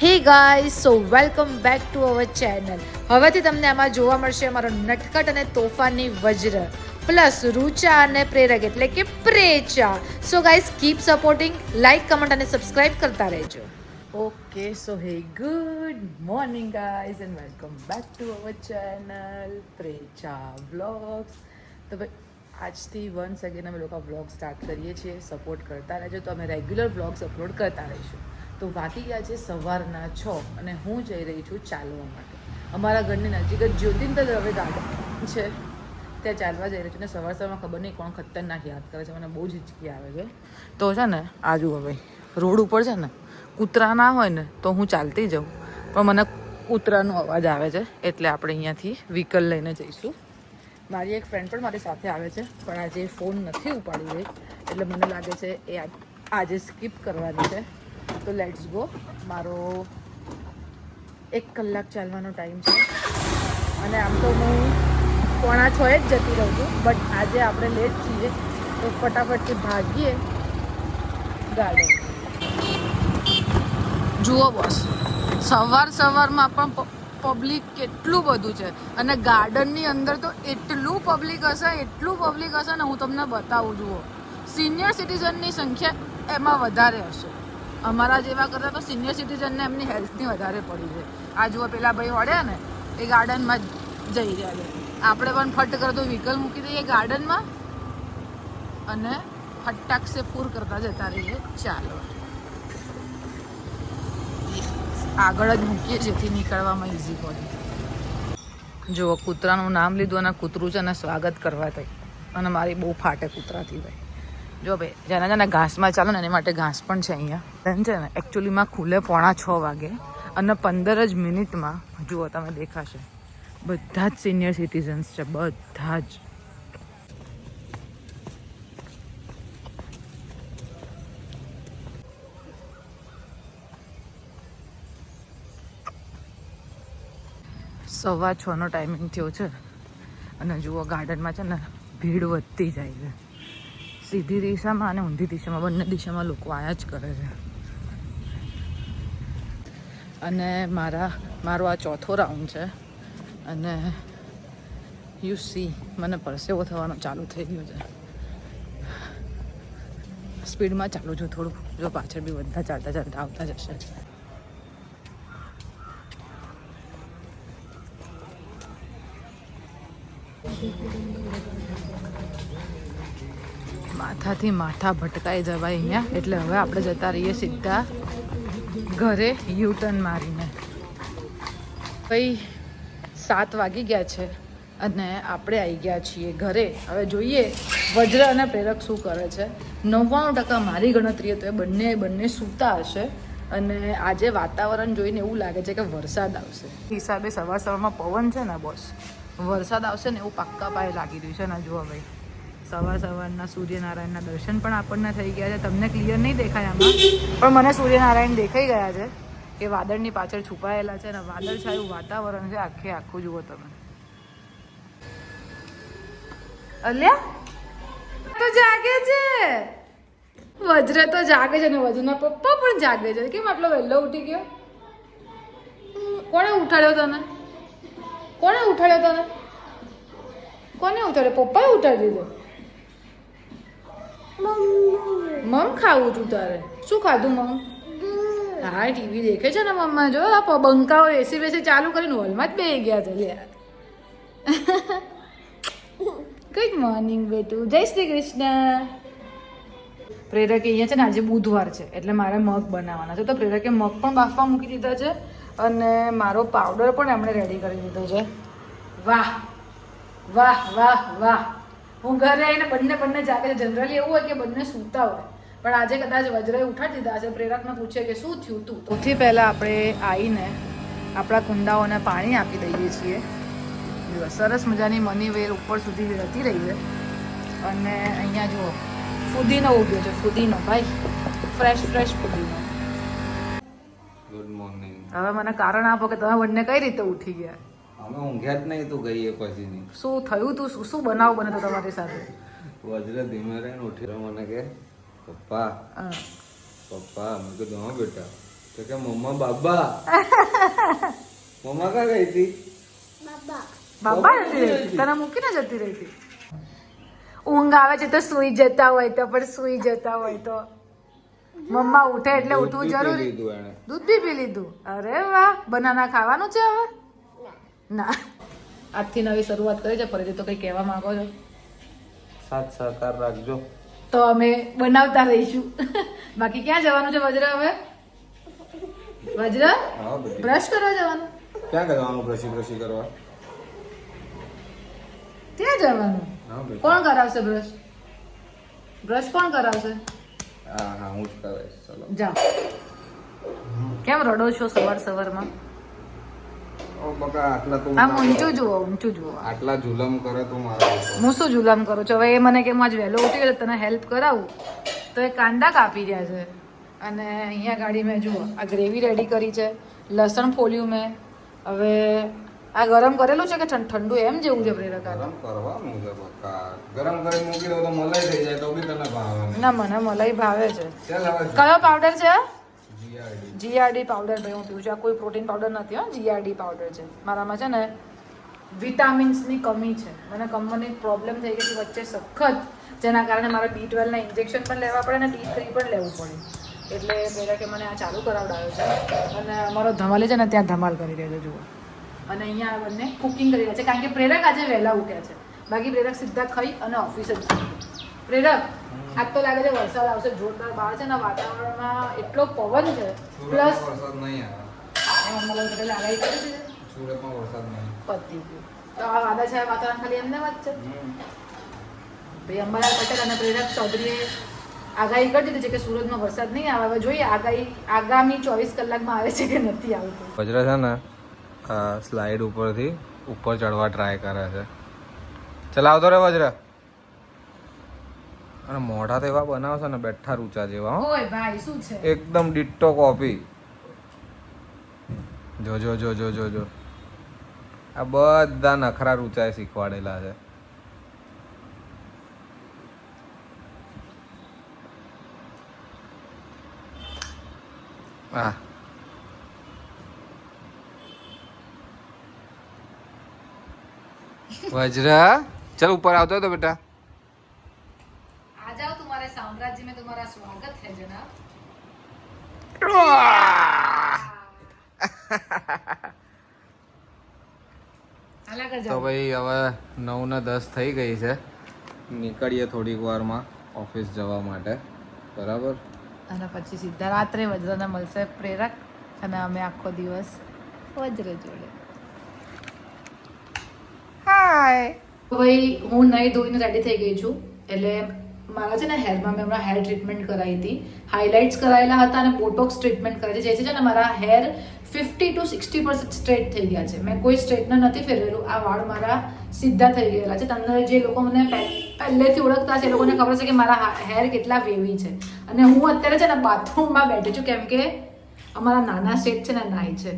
Hey guys so welcome back to our channel. હવેથી તમને આમાં જોવા મળશે અમારો નટખટ અને તોફાની વજ્ર પ્લસ રૂચા અને પ્રેરક એટલે કે Precha. So guys keep supporting, like, comment અને સબસ્ક્રાઇબ કરતા રહેજો. Okay so hey good morning guys and welcome back to our channel Precha vlogs. તો ભાઈ આજથી વન્સ અગેન અમે લોકો વ્લોગ સ્ટાર્ટ કરીએ છીએ. સપોર્ટ કરતા રહેજો તો અમે રેગ્યુલર વ્લોગ્સ અપલોડ કરતા રહીશું. તો વાગી ગયા છે સવારના 6 અને હું જઈ રહી છું ચાલવા માટે. અમારા ઘરની નજીક જ જ્યોતિર્ન હવે ગાર્ડન છે, ત્યાં ચાલવા જઈ રહી છું. ને સવારમાં ખબર નહીં કોણ ખતરનાક યાદ કરે છે, મને બહુ જ હિચકી આવે છે. તો છે ને આજુ હવે રોડ ઉપર છે ને કૂતરા ના હોય ને તો હું ચાલતી જાઉં, પણ મને કૂતરાનો અવાજ આવે છે એટલે આપણે અહીંયાથી વ્હીકલ લઈને જઈશું. મારી એક ફ્રેન્ડ પણ મારી સાથે આવે છે, પણ આજે ફોન નથી ઉપાડી રહી એટલે મને લાગે છે એ આજે સ્કીપ કરવાની છે. તો લેટ્સ ગો. મારો 1 કલાક ચાલવાનો ટાઈમ છે અને આમ તો હું 5:45 જ જતી રહું છું, બટ આજે આપણે લેટ છીએ તો ફટાફટથી ભાગીએ ગાર્ડન. જુઓ બોસ, સવારમાં પણ પબ્લિક કેટલું બધું છે અને ગાર્ડનની અંદર તો એટલું પબ્લિક હશે ને હું તમને બતાવું. જુઓ, સિનિયર સિટીઝનની સંખ્યા એમાં વધારે હશે. અમારા જેવા કરતાં તો સિનિયર સિટીઝનને એમની હેલ્થની વધારે પડી છે. આ જુઓ પેલા ભાઈ વળ્યા ને એ ગાર્ડનમાં જઈ રહ્યા છે. આપણે પણ ફટ કરતું વ્હીકલ મૂકી દઈએ ગાર્ડનમાં અને ફટાક સે પૂર કરતા જતા રહીએ. ચાલો આગળ જ મૂકીએ જેથી નીકળવામાં ઇઝી પડે. જુઓ, કૂતરાનું નામ લીધું અને કૂતરું છે ને સ્વાગત કરવા થઈ અને મારી બહુ ફાટે કૂતરાથી ભાઈ. જો ભાઈ જેને ઘાસમાં ચાલો ને એની માટે ઘાસ પણ છે અહીંયા છે ને. એકચ્યુઅલીમાં ખુલે 5:45 વાગે અને 15 જ મિનિટમાં જુઓ તમે દેખાશે બધા જ સિનિયર સિટીઝન્સ છે, બધા જ. સવા 6નો ટાઈમિંગ થયો છે અને જુઓ ગાર્ડનમાં છે ને ભીડ વધતી જાય છે. સીધી દિશામાં અને ઊંધી દિશામાં બંને દિશામાં લોકો આયા જ કરે છે. અને મારો આ 4થો રાઉન્ડ છે અને યુ સી મને પરસેવો થવાનો ચાલુ થઈ ગયો છે. સ્પીડમાં ચાલું છું થોડું, જો પાછળ બી બધા ચાલતા આવતા જશે. માથાથી માથા ભટકાઈ જવાય અહીંયા, એટલે હવે આપણે જતા રહીએ સીધા ઘરે યુટર્ન મારીને. ભાઈ 7 વાગી ગયા છે અને આપણે આવી ગયા છીએ ઘરે. હવે જોઈએ વજ્ર અને પ્રેરક શું કરે છે. 99% મારી ગણતરીએ તો એ બંને સૂતા હશે અને આજે વાતાવરણ જોઈને એવું લાગે છે કે વરસાદ આવશે. હિસાબે સવારમાં પવન છે ને બોસ, વરસાદ આવશે ને એવું પાક્કા પાયે લાગી રહ્યું છે. ને જુઓ ભાઈ સવારના સૂર્યનારાયણના દર્શન પણ આપણને થઈ ગયા છે. તમને ક્લિયર નહીં દેખાય આમાં, પણ મને સૂર્યનારાયણ દેખાઈ ગયા છે કે વાદળની પાછળ છુપાયેલા છે અને વાદળછાયું વાતાવરણ છે આખું. જુઓ તમે. અલ્યા તો જાગે છે, વજ્ર તો જાગે છે ને વજ્રના પપ્પા પણ જાગે છે. કેમ આટલો વહેલો ઉઠી ગયો? કોને ઉઠાડ્યો તને? કોને ઉઠાડ્યો? પપ્પાએ ઉઠાડી દીધો. મમ ખાવું છું તારે? શું ખાધું મમ? હા ટીવી દેખે છે ને મમ્મા. જો આ બંકાઓ એસી વેસી ચાલુ કરીને હોલમાં જ બેસી ગયા છે. લે ગુડ મોર્નિંગ બેટુ, જય શ્રી કૃષ્ણ. પ્રેરકે અહીંયા છે ને આજે બુધવાર છે એટલે મારે મગ બનાવવાના છે. તો પ્રેરકે મગ પણ બાફવા મૂકી દીધા છે અને મારો પાવડર પણ એમણે રેડી કરી દીધો છે. વાહ વાહ વાહ વાહ. હું ઘરે આવીને બંને જાગે છે. જનરલી એવું હોય કે બંને સૂતા હોય, પણ આજે કદાચ વજ્રએ ઉઠાડી દીધા છે. પ્રેરકને પૂછે કે શું થયું તું. સૌથી પહેલાં આપણે આવીને આપણા કુંડાઓને પાણી આપી દઈએ છીએ. સરસ મજાની મની વેલ ઉપર સુધી જતી રહી છે અને અહીંયા જુઓ ફુદીનો ઉગ્યો છે. ફુદીનો ભાઈ, ફ્રેશ ફુદીનો. Good morning. હવે મને કારણ આપો કે તમે બંને કઈ રીતે ઉઠી ગયા? અમે ઊંઘ્યા જ નહીં, તું ગઈ એ પછીની. શું થયું તું? શું બનાવ બને તો તમારી સાથે? વજ્ર ધીમે રહીને ઉઠી રહ્યો, મને કે પપ્પા મેં કીધું હા બેટા. તો કે મમ્મા બાબા મમ્મા કા ગઈ હતી બાબા જતી રહી હતી, તને મૂકીને જતી રહી હતી. ઊંઘ આવે છે તો સુઈ જતા હોય તો, પણ સુઈ જતા હોય તો મમ્મા ઉઠે એટલે ઉઠવું જરૂરી. લીધું એણે. દૂધ બી પી લીધું. અરે વાહ, બનાના ખાવાનું છે હવે? ના, આજથી નવી શરૂઆત કરી છે. ફરીથી તો કઈ કહેવા માંગો છો? સાથ સહકાર રાખજો. તો અમે બનાવતા રહીશું. બાકી ક્યાં જવાનું છે વજ્ર હવે? વજ્ર હા બેટી. બ્રશ કરવા જવાનું? ક્યાં જવાનું બ્રશી કરવા? ત્યાં જવાનું. હા બેટી. કોણ કરાવશે બ્રશ? બ્રશ કોણ કરાવશે? હા હું જ કરાવીશ. ચલો જાઓ. કેમ રડો છો સવાર સવારમાં? ઓ બકા આટલા તો આમ ઊંચું જુઓ, ઊંચું જુઓ. આટલા જુલમ કરે તો મારા ઉપર. હું શું જુલામ કરું છું? હવે એ મને કે હું આજ વહેલો ઉઠી ગયો તને હેલ્પ કરાવું, તો એ કાંદા કાપી રહ્યા છે. અને અહીંયા ગાડી મેં જુઓ આ ગ્રેવી રેડી કરી છે, લસણ ફોલ્યું મેં. હવે આ ગરમ કરેલું છે કે ઠંડુ એમ જેવું છે પ્રેરક? ગરમ કરવાનું છે બકા. ગરમ કરી મૂકી દો તો મલાઈ થઈ જાય તો બી તને ભાવે નહીં. ના, મને મલાઈ ભાવે છે. ચાલ હવે કયો પાવડર છે? જીઆરડી. જીઆરડી પાવડર ભાઈ હું પીવું છું. આ કોઈ પ્રોટીન પાવડર નથી હો, જીઆરડી પાવડર છે. મારામાં છે ને વિટામિન્સની કમી છે. મને કમરની પ્રોબ્લેમ થઈ ગઈ હતી વચ્ચે સખત, જેના કારણે મારે B12 ના ઇન્જેક્શન પણ લેવા પડે અને D3 પણ લેવું પડે. એટલે પહેલાં કે મને આ ચાલુ કરાવડાવ્યો છે. અને અમારો ધમાલી છે ને ત્યાં ધમાલ કરી રહ્યો છે જુઓ. અને અહીંયા આ બંને કુકિંગ કરી રહ્યા છે, કારણ કે પ્રેરક આજે વહેલા ઉઠ્યા છે. બાકી પ્રેરક સીધા ખાઈ અને ઓફિસ જ જતું. પ્રેરક આજ તો લાગે છે વરસાદ આવશે જોરદાર. બહાર છે ને વાતાવરણમાં એટલો પવન છે, પ્લસ વરસાદ નહીં આવે. આગાહી કરી છે સુરતમાં વરસાદ નહીં. પતી ગયું. તો આ વાદળછાયા વાતાવરણ ખાલી એમને વાત છે. ભાઈ અંબાલાલ પટેલ અને પ્રેરક ચૌધરીએ આગાહી કરી દીધી છે કે સુરતમાં વરસાદ નહીં આવે. હવે જોઈએ આગાહી આગામી 24 કલાકમાં આવે છે કે નથી આવતું. વજ્ર છે ને સ્લાઇડ ઉપરથી ઉપર ચડવા ટ્રાય કરે છે. ચલાવતો રે વજ્ર. અને મોઢા તો એવા બનાવશે ને બેઠા રૂચા જેવા. હો ઓય ભાઈ શું છે? એકદમ ડિટ્ટો કોપી. જો જો જો જો જો જો આ બધા નખરા રૂચાએ શીખવાડેલા છે. આ वज्र चल ऊपर આવતો તો બેટા. आ जाओ, तुम्हारे साम्राज्य में तुम्हारा स्वागत है जनाब. હાલા કર તો જાઓ. ભાઈ હવે 9:10 થઈ ગઈ છે. નીકળીએ થોડીક વારમાં ઓફિસ જવા માટે. બરાબર. અને પછી સીધા રાત્રે વજ્રને મળશે પ્રેરક અને અમે આખો દિવસ વજ્ર જોડે. હાય ભાઈ, હું નહીં ધોઈને રેડી થઈ ગઈ છું. એટલે મારા છે ને હેરમાં મેં હમણાં હેર ટ્રીટમેન્ટ કરાવી હતી. હાઇલાઇટ્સ કરાયેલા હતા અને બોટોક્સ ટ્રીટમેન્ટ કરાવી છે, જેથી છે ને મારા હેર 50 to 60% સ્ટ્રેટ થઈ ગયા છે. મેં કોઈ સ્ટ્રેટનર નથી ફેરવેલું. આ વાળ મારા સીધા થઈ ગયેલા છે. તમને જે લોકો મને પહેલેથી ઓળખતા છે એ લોકોને ખબર છે કે મારા હેર કેટલા વેવી છે. અને હું અત્યારે છે ને બાથરૂમમાં બેઠી છું, કેમ કે અમારા નાના શેઠ છે ને નાઈ છે.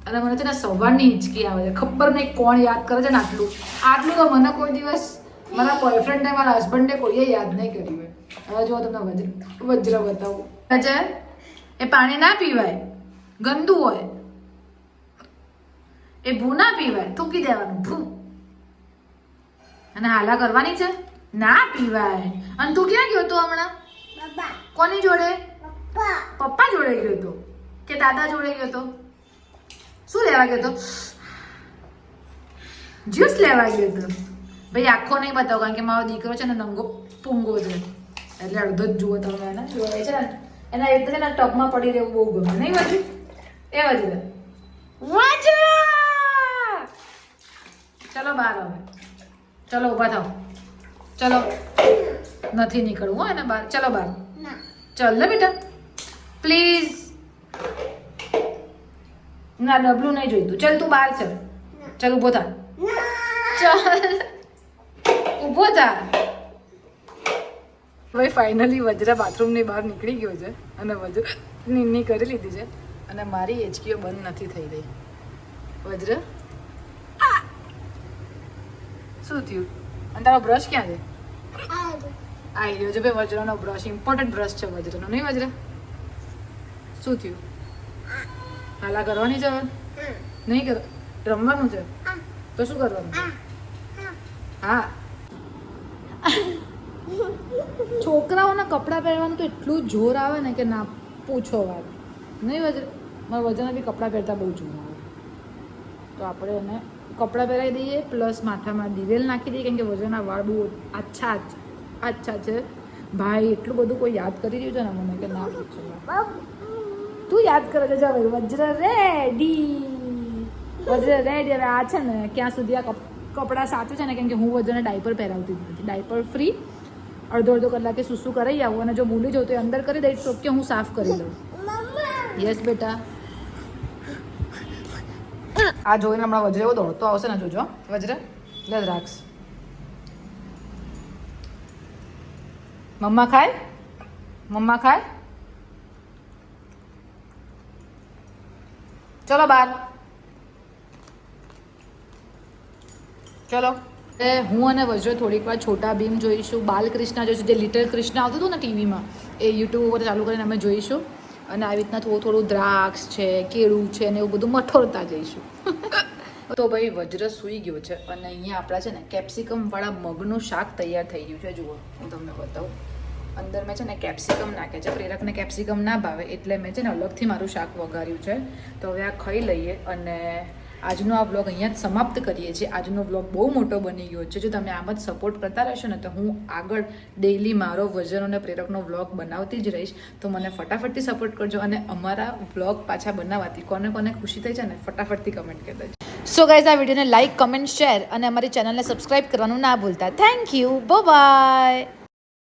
અને મને છે ને સવારની હિંચકી આવે છે. ખબર નહીં કોણ યાદ કરે છે ને આટલું તો મને કોઈ દિવસ મારા બોયફ્રેન્ડને મારા હસબન્ડને કોઈએ યાદ નહીં કર્યું હોય. હવે જો તમને વજ્ર બતાવું. અજય, એ પાણી ના પીવાય, ગંદુ હોય. એ ભૂ ના પીવાય, થૂકી દેવાનું ભૂ. અને હાલા કરવાની છે, ના પીવાય. અને તું ક્યાં ગયો તો હમણાં? કોની જોડે? પપ્પા જોડે ગયો તો કે દાદા જોડે ગયો તો? શું લેવા ગયો તો? જ્યુસ લેવા ગયો તો. ભાઈ આખો નહીં બતાવો, કારણ કે મારો દીકરો છે ને નંગો પૂંગો છે, એટલે અડધો જ જુઓ તમે. એને જોવાય છે ને એના રીતે છે ને ટબમાં પડી રહેવું બહુ ગમે નહીં? બાજુ એ બાજુ ચલો બહાર હવે. ચલો ઊભા થાવ. ચલો, નથી નીકળવું હો એને બહાર. ચલો બહાર. ચલ ને બેટા પ્લીઝ. ના ડબલું નહીં જોઈતું. ચલ તું બહાર ચલ. ચલ ઊભો થા. ચલ ઊભો થા. ભાઈ ફાઇનલી વજ્ર બાથરૂમની બહાર નીકળી ગયો છે અને વજ્ર નીની કરી લીધી છે. અને મારી હિંચકીઓ બંધ નથી થઈ રહી. વજ્ર શું થયું? અને તારો બ્રશ ક્યાં છે? આવી રહ્યો છે ભાઈ વજ્રનો બ્રશ. ઇમ્પોર્ટન્ટ બ્રશ છે વજ્રનો, નહીં વજ્ર? શું થયું? હાલા કરવાની છે હવે? નહીં કર, રમવાનું છે તો શું કરવાનું? હા. છોકરાઓના કપડાં પહેરવાનું તો એટલું જોર આવે ને કે ના પૂછો વાત. નહીં વજન, મારા વજન બી કપડાં પહેરતા બહુ જોર આવે. તો આપણે એને કપડાં પહેરાવી દઈએ પ્લસ માથામાં દિવેલ નાખી દઈએ, કેમ કે વજનના વાળ બહુ આછા છે. ભાઈ એટલું બધું કોઈ યાદ કરી રહ્યું છે ને મને કે ના પૂછો. તું યાદ કરે છે? જાવ વજ્ર રેડી. હવે આ છે ને ક્યાં સુધી આ કપડાં સાચે છે ને, કેમ કે હું વજનને ડાયપર પહેરાવતી જ નથી. ડાયપર ફ્રી અડધો કલાકે સુસુ કરાવી આવું, અને જો ભૂલી જાઉં તો એ અંદર કરી દઈશ તો કે હું સાફ કરી લઉં. યસ બેટા. આ જોઈને હમણાં વજ્ર એવો દોડતો આવશે ને, જોજો વજ્ર લે રાખશ. મમ્મા ખાય. ચલો બાર. ચલો હું અને વજ્ર થોડીક વાર છોટા ભીમ જોઈશું, બાલકૃષ્ણ જોઈશું, જે લિટલ કૃષ્ણ આવતું હતું ને ટીવીમાં, એ યુટ્યુબ ઉપર ચાલુ કરીને અમે જોઈશું. અને આવી રીતના થોડું દ્રાક્ષ છે, કેળું છે ને એવું બધું મઠોળતા જઈશું. તો ભાઈ વજ્ર સૂઈ ગયો છે અને અહીંયા આપણા છે ને કેપ્સિકમવાળા મગનું શાક તૈયાર થઈ ગયું છે. જુઓ હું તમને બતાવું. અંદર મેં છે ને કેપ્સિકમ નાખે છે. પ્રેરકને કેપ્સિકમ ના ભાવે એટલે મેં છે ને અલગથી મારું શાક વઘાર્યું છે. તો હવે આ ખાઈ લઈએ અને આજનો આ બ્લોગ અહીંયા જ સમાપ્ત કરીએ છીએ. આજનો બ્લોગ બહુ મોટો બની ગયો છે. જો તમે આમ જ સપોર્ટ કરતા રહેશો ને તો હું આગળ ડેઈલી મારો વજન અને પ્રેરકનો બ્લોગ બનાવતી જ રહીશ. તો મને ફટાફટથી સપોર્ટ કરજો અને અમારા બ્લોગ પાછા બનાવવાથી કોને ખુશી થઈ છે ને ફટાફટથી કમેન્ટ કરી દેજો. સો ગાઈઝ, આ વિડીયોને લાઇક, કમેન્ટ, શેર અને અમારી ચેનલને સબસ્ક્રાઇબ કરવાનું ના ભૂલતા. Thank you. બાય.